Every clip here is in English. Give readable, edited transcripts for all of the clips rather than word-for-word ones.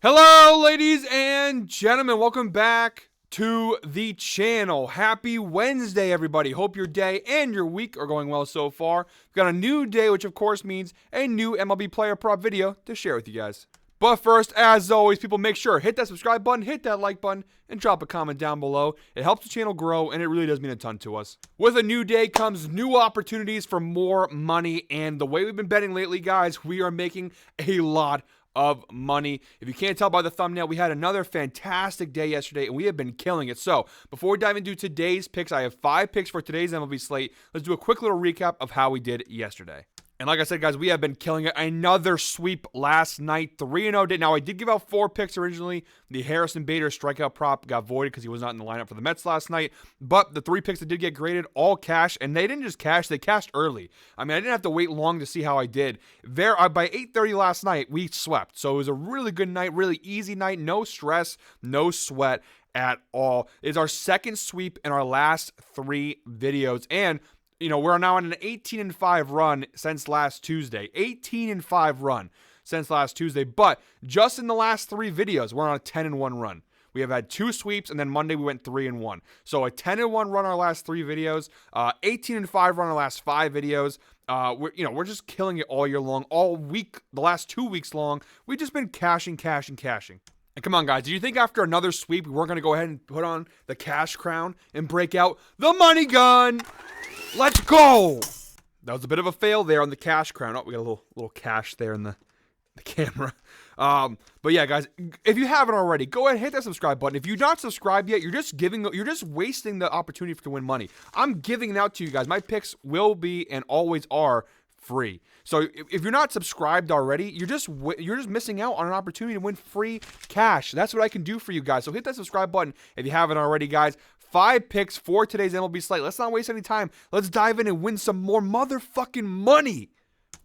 Hello, ladies and gentlemen. Welcome back to the channel. Happy Wednesday, everybody. Hope your day and your week are going well so far. We've got a new day, which of course means a new MLB Player Prop video to share with you guys. But first, as always, people, make sure hit that subscribe button, hit that like button, and drop a comment down below. It helps the channel grow, and it really does mean a ton to us. With a new day comes new opportunities for more money, and the way we've been betting lately, guys, we are making a lot of money. If you can't tell by the thumbnail, we had another fantastic day yesterday, and we have been killing it. So, before we dive into today's picks, I have 5 picks for today's MLB slate. Let's do a quick little recap of how we did yesterday. And like I said, guys, we have been killing it. Another sweep last night, 3-0. Now, I did give out 4 picks originally. The Harrison Bader strikeout prop got voided because he was not in the lineup for the Mets last night. But the 3 picks that did get graded, all cash. And they didn't just cash, they cashed early. I mean, I didn't have to wait long to see how I did. By 8:30 last night, we swept. So it was a really good night, really easy night. No stress, no sweat at all. It's our second sweep in our last 3 videos. And we're now on an 18-5 run since last Tuesday. 18-5 run since last Tuesday. But just in the last 3 videos, we're on a 10-1 run. We have had 2 sweeps, and then Monday we went 3-1. So a 10-1 run our last 3 videos, 18-5 run our last 5 videos. We're just killing it all year long, all week, the last 2 weeks long. We've just been cashing. And come on, guys, do you think after another sweep, we weren't going to go ahead and put on the cash crown and break out the money gun? Let's go! That was a bit of a fail there on the cash crown. Oh, we got a little cash there in the camera. But yeah, guys, if you haven't already, go ahead and hit that subscribe button. If you're not subscribed yet, you're just wasting the opportunity to win money. I'm giving it out to you guys. My picks will be and always are free. So if you're not subscribed already, you're just missing out on an opportunity to win free cash. That's what I can do for you guys. So hit that subscribe button if you haven't already, guys. 5 picks for today's MLB slate. Let's not waste any time. Let's dive in and win some more motherfucking money.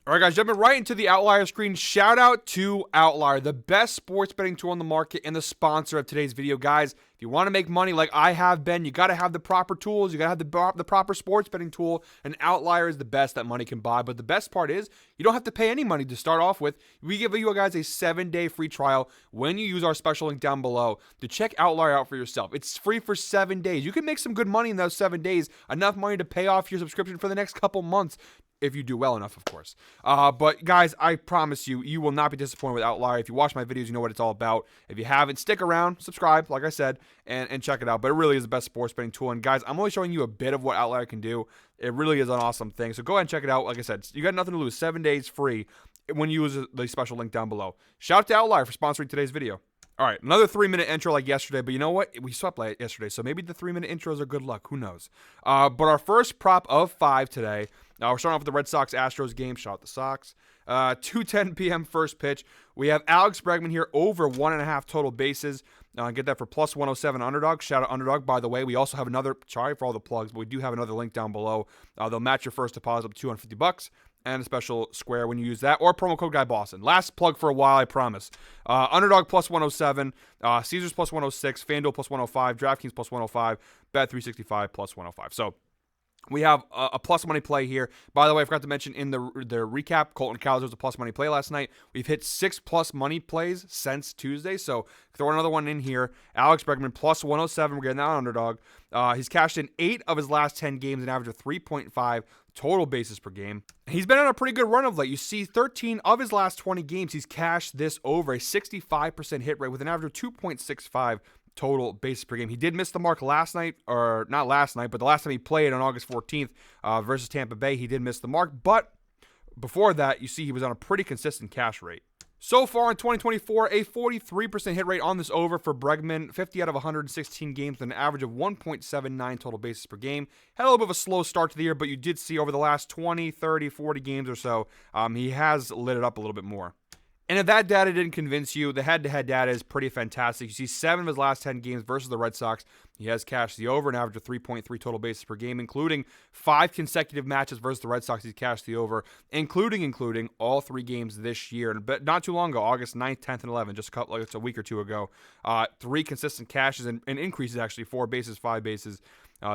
All right, guys, jumping right into the Outlier screen. Shout out to Outlier, the best sports betting tool on the market and the sponsor of today's video. Guys, if you want to make money like I have been, you got to have the proper tools. You got to have the proper sports betting tool, and Outlier is the best that money can buy. But the best part is you don't have to pay any money to start off with. We give you guys a 7-day free trial when you use our special link down below to check Outlier out for yourself. It's free for 7 days. You can make some good money in those 7 days, enough money to pay off your subscription for the next couple months. If you do well enough, of course. But guys, I promise you will not be disappointed with Outlier. If you watch my videos, you know what it's all about. If you haven't, stick around, subscribe, like I said, and check it out. But it really is the best sports betting tool. And guys, I'm only showing you a bit of what Outlier can do. It really is an awesome thing. So go ahead and check it out. Like I said, you got nothing to lose. 7 days free when you use the special link down below. Shout out to Outlier for sponsoring today's video. All right, another 3-minute intro like yesterday, but you know what? We swept yesterday, so maybe the 3-minute intros are good luck. Who knows? But our first prop of 5 today, we're starting off with the Red Sox-Astros game. Shout out the Sox. 2:10 p.m. first pitch. We have Alex Bregman here over 1.5 total bases. Get that for plus 107 Underdog. Shout out Underdog, by the way. We also have another, sorry for all the plugs, but we do have another link down below. They'll match your first deposit up to $250. And a special square when you use that, or promo code Guy Boston. Last plug for a while, I promise. Underdog plus 107, Caesars plus 106, FanDuel plus 105, DraftKings plus 105, Bet365 plus 105. So we have a plus money play here. By the way, I forgot to mention in the recap, Colton Cowser was a plus money play last night. We've hit 6 plus money plays since Tuesday, so throw another one in here. Alex Bregman plus 107. We're getting that on Underdog. He's cashed in 8 of his last 10 games, an average of 3.5 total bases per game. He's been on a pretty good run of late. You see 13 of his last 20 games, he's cashed this over, a 65% hit rate with an average of 2.65 total bases per game. He did miss the mark last night, or not last night, but the last time he played on August 14th versus Tampa Bay, he did miss the mark. But before that, you see he was on a pretty consistent cash rate. So far in 2024, a 43% hit rate on this over for Bregman, 50 out of 116 games with an average of 1.79 total bases per game. Had a little bit of a slow start to the year, but you did see over the last 20, 30, 40 games or so, he has lit it up a little bit more. And if that data didn't convince you, the head-to-head data is pretty fantastic. You see 7 of his last 10 games versus the Red Sox. He has cashed the over, an average of 3.3 total bases per game, including 5 consecutive matches versus the Red Sox. He's cashed the over, including all 3 games this year. But not too long ago, August 9th, 10th, and 11th, just a week or two ago. 3 consistent cashes and increases, actually, 4 bases, 5 bases,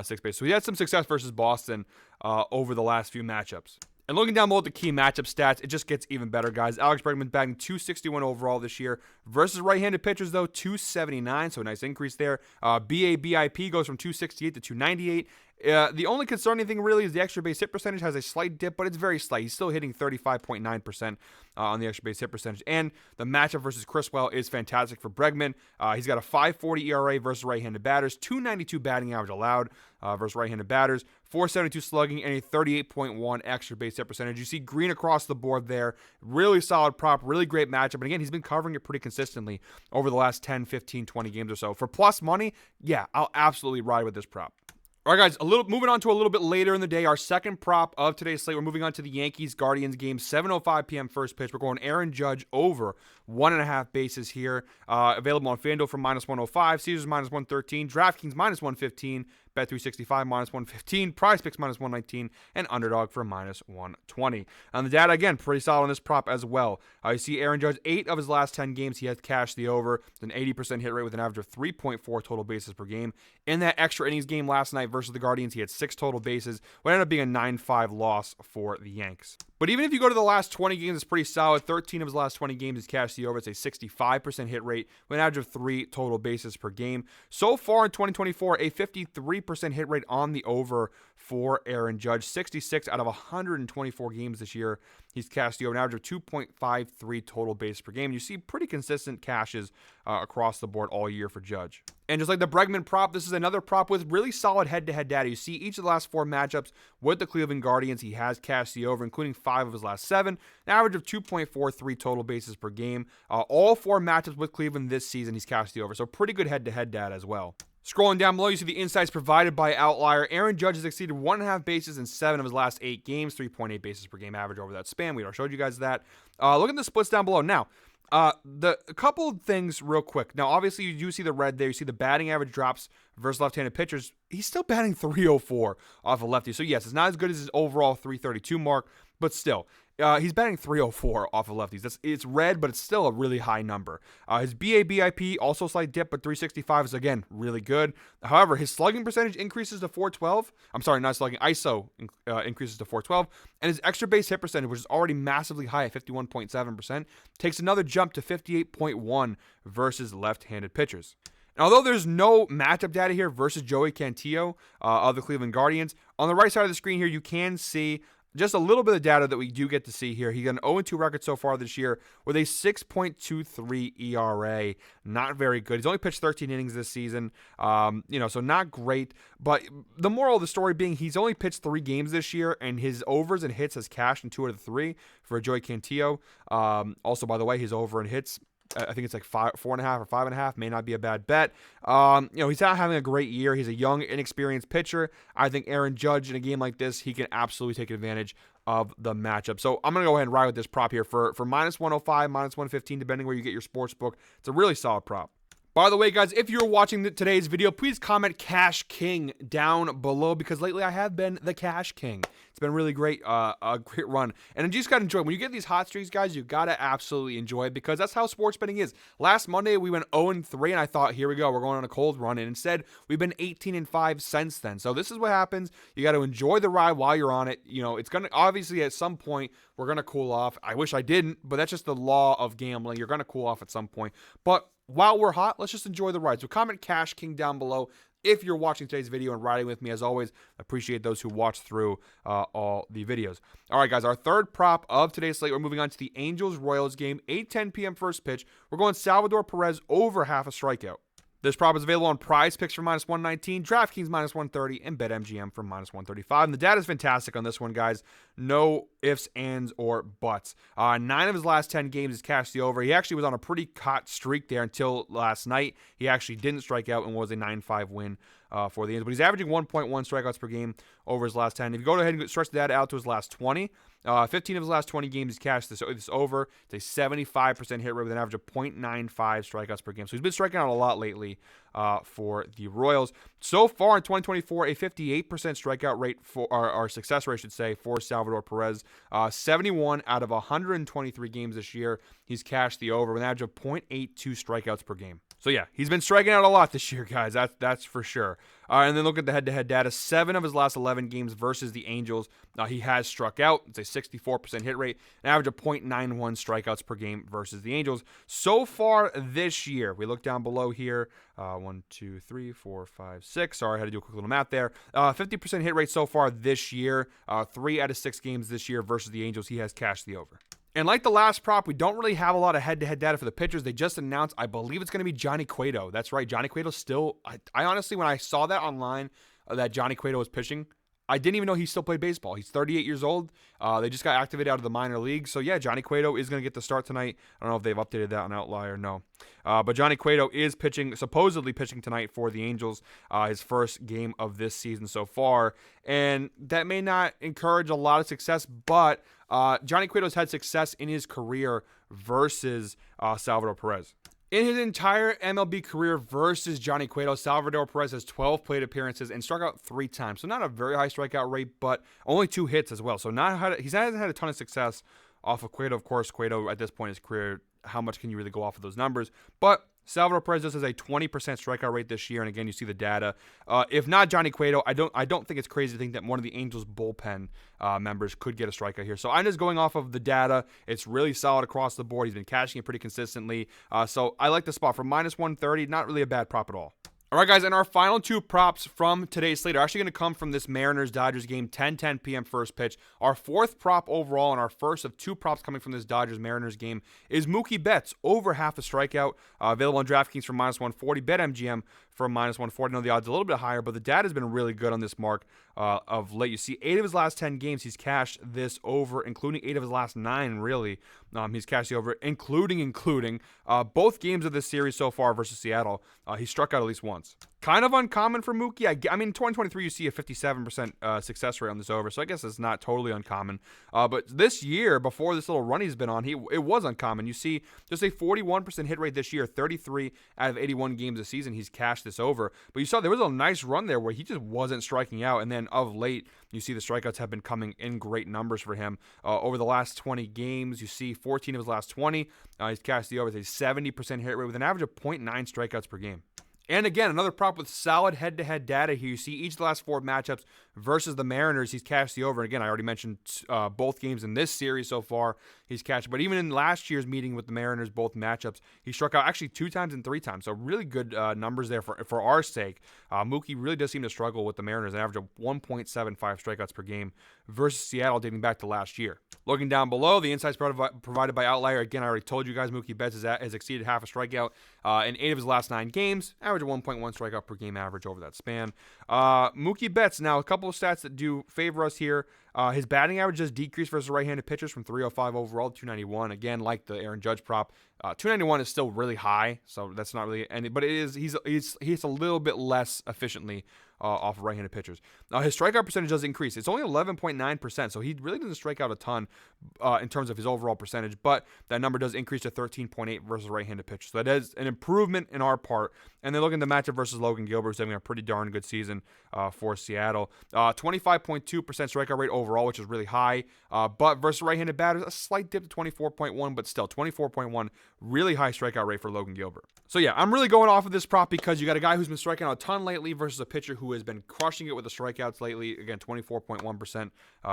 6 bases. So he had some success versus Boston over the last few matchups. And looking down below at the key matchup stats, it just gets even better, guys. Alex Bregman batting 261 overall this year. Versus right-handed pitchers, though, 279, so a nice increase there. BABIP goes from 268 to 298. The only concerning thing really is the extra base hit percentage has a slight dip, but it's very slight. He's still hitting 35.9% on the extra base hit percentage. And the matchup versus Criswell is fantastic for Bregman. He's got a 5.40 ERA versus right-handed batters, 2.92 batting average allowed versus right-handed batters, 4.72 slugging, and a 38.1 extra base hit percentage. You see green across the board there. Really solid prop, really great matchup. And again, he's been covering it pretty consistently over the last 10, 15, 20 games or so. For plus money, yeah, I'll absolutely ride with this prop. All right, guys, moving on to a little bit later in the day, our second prop of today's slate. We're moving on to the Yankees-Guardians game, 7:05 p.m. first pitch. We're going Aaron Judge over 1.5 bases here. Available on FanDuel for -105, Caesars -113, DraftKings -115, Bet365 -115, PrizePicks -119, and Underdog for -120. And the data, again, pretty solid on this prop as well. You see Aaron Judge, 8 of his last 10 games, he has cashed the over. It's an 80% hit rate with an average of 3.4 total bases per game. In that extra innings game last night versus the Guardians, he had 6 total bases, what ended up being a 9-5 loss for the Yanks. But even if you go to the last 20 games, it's pretty solid. 13 of his last 20 games, he's cashed the over. It's a 65% hit rate with an average of 3 total bases per game. So far in 2024, a 53% hit rate on the over for Aaron Judge. 66 out of 124 games this year, he's cashed the over, an average of 2.53 total bases per game. You see pretty consistent cashes across the board all year for Judge. And just like the Bregman prop, this is another prop with really solid head-to-head data. You see each of the last 4 matchups with the Cleveland Guardians, he has cashed the over, including 5 of his last 7, an average of 2.43 total bases per game. All 4 matchups with Cleveland this season, he's cashed the over. So pretty good head-to-head data as well. Scrolling down below, you see the insights provided by Outlier. Aaron Judge has exceeded 1.5 bases in 7 of his last 8 games, 3.8 bases per game average over that span. We already showed you guys that. Look at the splits down below. Now, a couple of things real quick. Now, obviously, you do see the red there. You see the batting average drops versus left-handed pitchers. He's still batting 304 off a lefty. So, yes, it's not as good as his overall 332 mark, but still. He's batting 304 off of lefties. It's red, but it's still a really high number. His BABIP, also slight dip, but 365 is, again, really good. However, his slugging percentage increases to 412. I'm sorry, not slugging. ISO increases to 412. And his extra base hit percentage, which is already massively high at 51.7%, takes another jump to 58.1 versus left-handed pitchers. And although there's no matchup data here versus Joey Cantillo of the Cleveland Guardians, on the right side of the screen here, you can see just a little bit of data that we do get to see here. He got an 0-2 record so far this year with a 6.23 ERA. Not very good. He's only pitched 13 innings this season, so not great. But the moral of the story being he's only pitched 3 games this year, and his overs and hits has cashed in 2 out of 3 for Joey Cantillo. Also, by the way, his over and hits, I think it's like 4.5 or 5.5. May not be a bad bet. He's not having a great year. He's a young, inexperienced pitcher. I think Aaron Judge in a game like this, he can absolutely take advantage of the matchup. So I'm going to go ahead and ride with this prop here for -105, -115, depending where you get your sports book. It's a really solid prop. By the way, guys, if you're watching today's video, please comment Cash King down below, because lately I have been the Cash King. It's been really great, a great run. And you just got to enjoy it. When you get these hot streaks, guys, you got to absolutely enjoy it, because that's how sports betting is. Last Monday, we went 0-3, and I thought, here we go, we're going on a cold run. And instead, we've been 18-5 since then. So this is what happens. You got to enjoy the ride while you're on it. It's going to, obviously, at some point, we're going to cool off. I wish I didn't, but that's just the law of gambling. You're going to cool off at some point. But while we're hot, let's just enjoy the ride. So comment Cash King down below if you're watching today's video and riding with me. As always, appreciate those who watch through all the videos. All right, guys, our third prop of today's slate. We're moving on to the Angels-Royals game, 8:10 p.m. first pitch. We're going Salvador Perez over half a strikeout. This prop is available on PrizePicks for -119, DraftKings -130, and BetMGM for -135. And the data is fantastic on this one, guys. No ifs, ands, or buts. 9 of his last 10 games is cashed the over. He actually was on a pretty hot streak there until last night. He actually didn't strike out and was a 9-5 win for the Angels. But he's averaging 1.1 strikeouts per game over his last 10. If you go ahead and stretch that out to his last 20, 15 of his last 20 games, he's cashed this over. It's a 75% hit rate with an average of 0.95 strikeouts per game. So he's been striking out a lot lately for the Royals. So far in 2024, a 58% strikeout rate or success rate, I should say, for Salvador Perez. 71 out of 123 games this year, he's cashed the over with an average of 0.82 strikeouts per game. So yeah, he's been striking out a lot this year, guys. That's for sure. And then look at the head-to-head data. 7 of his last 11 games versus the Angels, he has struck out. It's a 64% hit rate, an average of .91 strikeouts per game versus the Angels. So far this year, we look down below here. 1, 2, 3, 4, 5, 6. Sorry, I had to do a quick little math there. 50% hit rate so far this year. 3 out of 6 games this year versus the Angels, he has cashed the over. And like the last prop, we don't really have a lot of head-to-head data for the pitchers. They just announced, I believe it's going to be Johnny Cueto. That's right, Johnny Cueto still, I honestly, when I saw that online, that Johnny Cueto was pitching, I didn't even know he still played baseball. He's 38 years old. They just got activated out of the minor league. So yeah, Johnny Cueto is going to get the start tonight. I don't know if they've updated that on Outlier. No. But Johnny Cueto is supposedly pitching tonight for the Angels, his first game of this season so far. And that may not encourage a lot of success, but Johnny Cueto's had success in his career versus Salvador Perez. In his entire MLB career versus Johnny Cueto, Salvador Perez has 12 plate appearances and struck out 3 times. So not a very high strikeout rate, but only 2 hits as well. So he hasn't had a ton of success off of Cueto. Of course, Cueto at this point in his career, how much can you really go off of those numbers? But Salvador Perez just has a 20% strikeout rate this year, and again, you see the data. If not Johnny Cueto, I don't think it's crazy to think that one of the Angels bullpen members could get a strikeout here. So I'm just going off of the data. It's really solid across the board. He's been cashing it pretty consistently. So I like the spot for -130. Not really a bad prop at all. All right, guys, and our final 2 props from today's slate are actually going to come from this Mariners-Dodgers game, 10:10 p.m. first pitch. Our 4th prop overall and our first of 2 props coming from this Dodgers-Mariners game is Mookie Betts, over half a strikeout, available on DraftKings for -140, BetMGM for -140. I know the odds are a little bit higher, but the data has been really good on this mark of late. You see 8 of his last 10 games, he's cashed this over, including 8 of his last 9, really. He's cashed the over, including both games of this series so far versus Seattle. He struck out at least once. Kind of uncommon for Mookie. I mean, in 2023, you see a 57% success rate on this over, so I guess it's not totally uncommon. But this year, before this little run he's been on, it was uncommon. You see just a 41% hit rate this year, 33 out of 81 games this season, he's cashed this over. But you saw there was a nice run there where he just wasn't striking out, and then of late, you see the strikeouts have been coming in great numbers for him. Over the last 20 games, you see 14 of his last 20. He's cashed the over with a 70% hit rate with an average of .9 strikeouts per game. And again, another prop with solid head-to-head data here. You see each of the last 4 matchups versus the Mariners, he's cashed the over. And again, I already mentioned both games in this series so far, he's cashed. But even in last year's meeting with the Mariners, both matchups, he struck out actually 2 times and 3 times. So really good numbers there for our sake. Mookie really does seem to struggle with the Mariners, an average of 1.75 strikeouts per game versus Seattle dating back to last year. Looking down below, the insights provided by Outlier. Again, I already told you guys Mookie Betts has exceeded half a strikeout in 8 of his last 9 games. Average of 1.1 strikeout per game average over that span. Mookie Betts, now a couple of stats that do favor us here. His batting average has decreased versus right-handed pitchers from 305 overall to 291. Again, like the Aaron Judge prop, 291 is still really high, so that's not really any. But it is he's a little bit less efficiently off of right-handed pitchers. His strikeout percentage does increase. It's only 11.9%, so he really doesn't strike out a ton in terms of his overall percentage, but that number does increase to 13.8 versus right-handed pitchers. So that is an improvement in our part. And then looking at the matchup versus Logan Gilbert, who's having a pretty darn good season for Seattle. 25.2% strikeout rate overall, which is really high, but versus right-handed batters, a slight dip to 24.1, but still 24.1, really high strikeout rate for Logan Gilbert. So yeah, I'm really going off of this prop because you got a guy who's been striking out a ton lately versus a pitcher who has been crushing it with the strikeouts lately. Again, 24.1%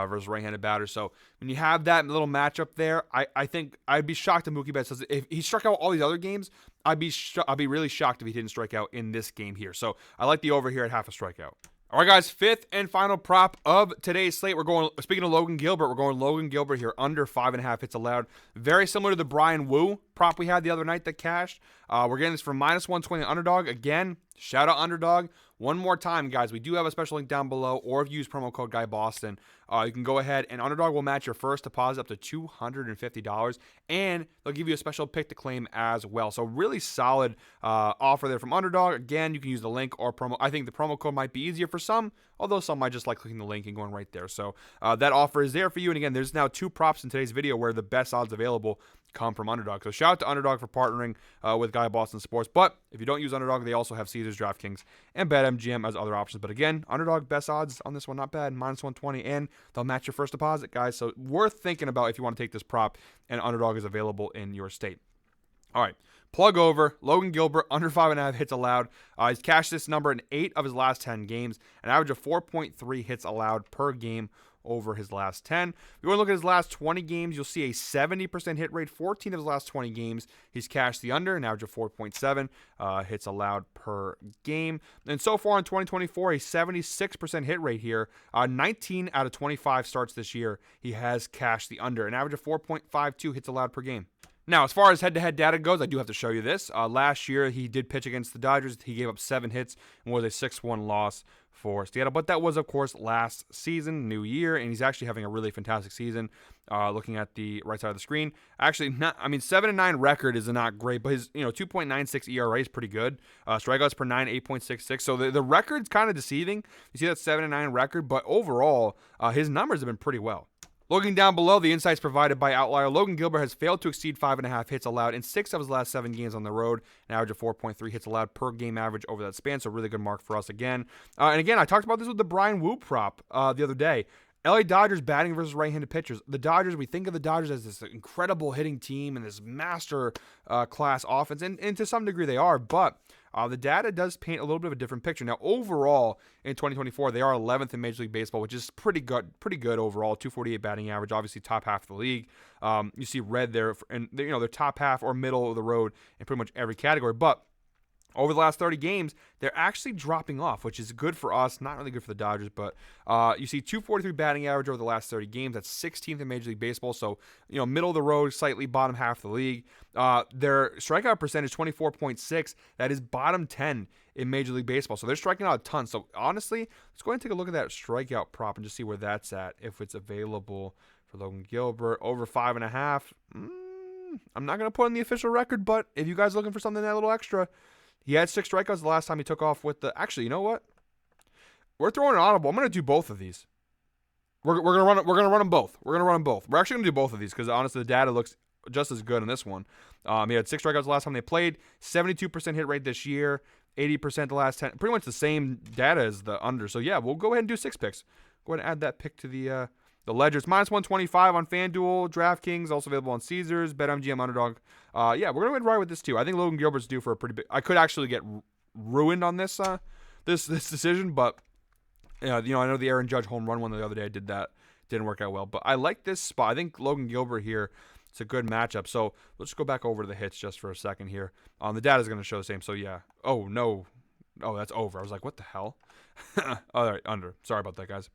versus right-handed batters. So when you have that little matchup there, I think I'd be shocked if Mookie Betts does it. If he struck out all these other games, I'd be really shocked if he didn't strike out in this game here. So I like the over here at half a strikeout. All right, guys, 5th and final prop of today's slate. Speaking of Logan Gilbert, we're going Logan Gilbert here, under 5.5 hits allowed. Very similar to the Brian Wu prop we had the other night that cashed. We're getting this from -120 underdog. Again, shout out underdog. One more time, guys, we do have a special link down below, or if you use promo code GuyBoston, you can go ahead and Underdog will match your first deposit up to $250, and they'll give you a special pick to claim as well. So really solid offer there from Underdog. Again, you can use the link or promo. I think the promo code might be easier for some, although some might just like clicking the link and going right there. So that offer is there for you. And again, there's now 2 props in today's video where the best odds available come from Underdog. So shout out to Underdog for partnering with Guy Boston Sports. But if you don't use Underdog, they also have Caesars, DraftKings, and BetMGM as other options. But again, Underdog best odds on this one, not bad, -120, and they'll match your first deposit, guys. So worth thinking about if you want to take this prop, and Underdog is available in your state. All right. Plug over. Logan Gilbert, under 5.5 hits allowed. He's cashed this number in 8 of his last 10 games, an average of 4.3 hits allowed per game over his last 10. If you want to look at his last 20 games, you'll see a 70% hit rate. 14 of his last 20 games, he's cashed the under, an average of 4.7 hits allowed per game. And so far in 2024, a 76% hit rate here. 19 out of 25 starts this year, he has cashed the under, an average of 4.52 hits allowed per game. Now, as far as head-to-head data goes, I do have to show you this. Last year, he did pitch against the Dodgers. He gave up 7 hits and was a 6-1 loss for Seattle. But that was, of course, last season, new year, and he's actually having a really fantastic season. Looking at the right side of the screen, actually, 7-9 record is not great, but his 2.96 ERA is pretty good. Strikeouts per 9, 8.66. So the record's kind of deceiving. You see that 7-9 record, but overall, his numbers have been pretty well. Looking down below, the insights provided by Outlier, Logan Gilbert has failed to exceed 5.5 hits allowed in 6 of his last 7 games on the road, an average of 4.3 hits allowed per game average over that span, so really good mark for us again. And again, I talked about this with the Brian Wu prop the other day. LA Dodgers batting versus right-handed pitchers. The Dodgers, we think of the Dodgers as this incredible hitting team and this master class offense, and to some degree they are, but the data does paint a little bit of a different picture. Now, overall, in 2024, they are 11th in Major League Baseball, which is pretty good overall. 248 batting average, obviously top half of the league. You see red there, and they're top half or middle of the road in pretty much every category. But over the last 30 games, they're actually dropping off, which is good for us. Not really good for the Dodgers, but you see 243 batting average over the last 30 games. That's 16th in Major League Baseball, so middle of the road, slightly bottom half of the league. Their strikeout percentage, 24.6. That is bottom 10 in Major League Baseball, so they're striking out a ton. So honestly, let's go ahead and take a look at that strikeout prop and just see where that's at, if it's available for Logan Gilbert. Over 5.5. I'm not going to put in the official record, but if you guys are looking for something that little extra, he had 6 strikeouts the last time he took off with the. Actually, you know what? We're throwing an audible. I'm going to do both of these. We're going to run. We're going to run them both. We're going to run them both. We're actually going to do both of these because honestly, the data looks just as good in this one. He had 6 strikeouts the last time they played. 72% hit rate this year. 80% the last 10. Pretty much the same data as the under. So yeah, we'll go ahead and do 6 picks. Go ahead and add that pick to the ledger. It's minus 125 on FanDuel, DraftKings, also available on Caesars, BetMGM, Underdog. Yeah, we're going to ride with this too. I think Logan Gilbert's due for a pretty big. I could actually get ruined on this this decision, but I know the Aaron Judge home run one the other day. I did that. Didn't work out well, but I like this spot. I think Logan Gilbert here, it's a good matchup. So let's go back over to the hits just for a second here. The data is going to show the same. So yeah. Oh no. Oh, that's over. I was like, what the hell? All right, under. Sorry about that, guys.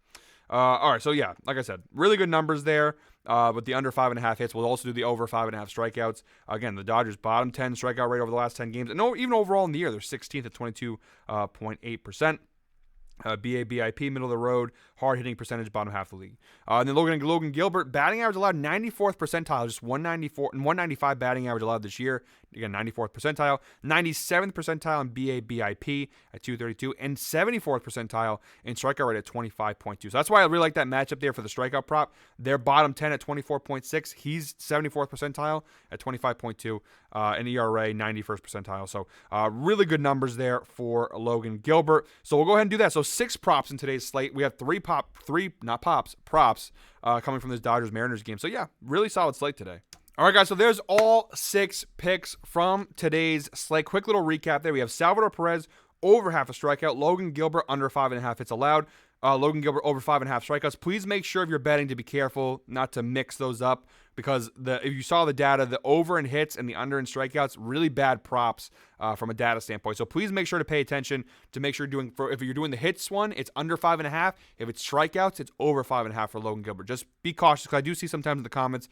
All right, so yeah, like I said, really good numbers there. With the under 5.5 hits, we'll also do the over 5.5 strikeouts. Again, the Dodgers bottom 10 strikeout rate over the last 10 games, and even overall in the year, they're 16th at 22.8%. BABIP, middle of the road, hard hitting percentage, bottom half of the league. And then Logan Gilbert, batting average allowed 94th percentile, just 194 and 195 batting average allowed this year. Again, 94th percentile, 97th percentile in BABIP at 232, and 74th percentile in strikeout rate at 25.2. So that's why I really like that matchup there for the strikeout prop. They're bottom 10 at 24.6. He's 74th percentile at 25.2, and ERA 91st percentile. So really good numbers there for Logan Gilbert. So we'll go ahead and do that. So 6 props in today's slate. We have 3 props coming from this Dodgers-Mariners game. So yeah, really solid slate today. All right, guys, so there's all 6 picks from today's slate. Quick little recap there. We have Salvador Perez, over half a strikeout. Logan Gilbert, under 5.5 hits allowed. Logan Gilbert, over 5.5 strikeouts. Please make sure if you're betting to be careful not to mix those up, because if you saw the data, the over in hits and the under in strikeouts, really bad props from a data standpoint. So please make sure to pay attention to make sure if you're doing the hits one, it's under 5.5. If it's strikeouts, it's over 5.5 for Logan Gilbert. Just be cautious, because I do see sometimes in the comments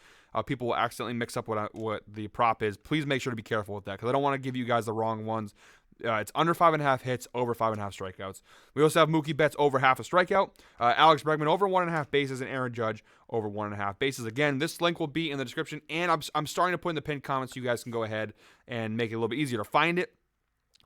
people will accidentally mix up what the prop is. Please make sure to be careful with that, because I don't want to give you guys the wrong ones. It's under 5.5 hits, over 5.5 strikeouts. We also have Mookie Betts over half a strikeout, Alex Bregman over 1.5 bases, and Aaron Judge over 1.5 bases. Again, this link will be in the description, and I'm starting to put in the pinned comments so you guys can go ahead and make it a little bit easier to find it,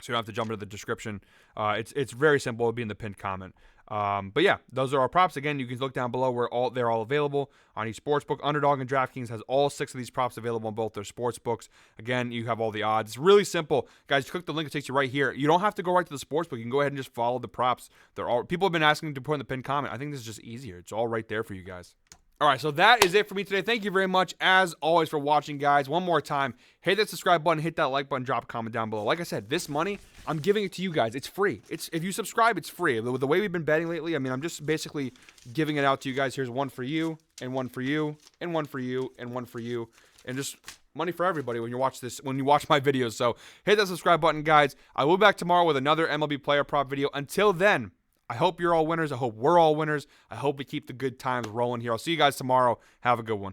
so you don't have to jump into the description. It's very simple. It'll be in the pinned comment. But yeah, those are our props. Again, you can look down below where they're all available on each sportsbook. Underdog and DraftKings has all 6 of these props available on both their sportsbooks. Again, you have all the odds. It's really simple, guys. Click the link; it takes you right here. You don't have to go right to the sportsbook. You can go ahead and just follow the props. People have been asking to put in the pinned comment. I think this is just easier. It's all right there for you guys. All right, so that is it for me today. Thank you very much, as always, for watching, guys. One more time, hit that subscribe button, hit that like button, drop a comment down below. Like I said, this money, I'm giving it to you guys. It's free. If you subscribe, it's free. The way we've been betting lately, I mean, I'm just basically giving it out to you guys. Here's one for you, and one for you, and one for you, and one for you, and just money for everybody when you watch my videos. So hit that subscribe button, guys. I will be back tomorrow with another MLB Player Prop video. Until then, I hope you're all winners. I hope we're all winners. I hope we keep the good times rolling here. I'll see you guys tomorrow. Have a good one.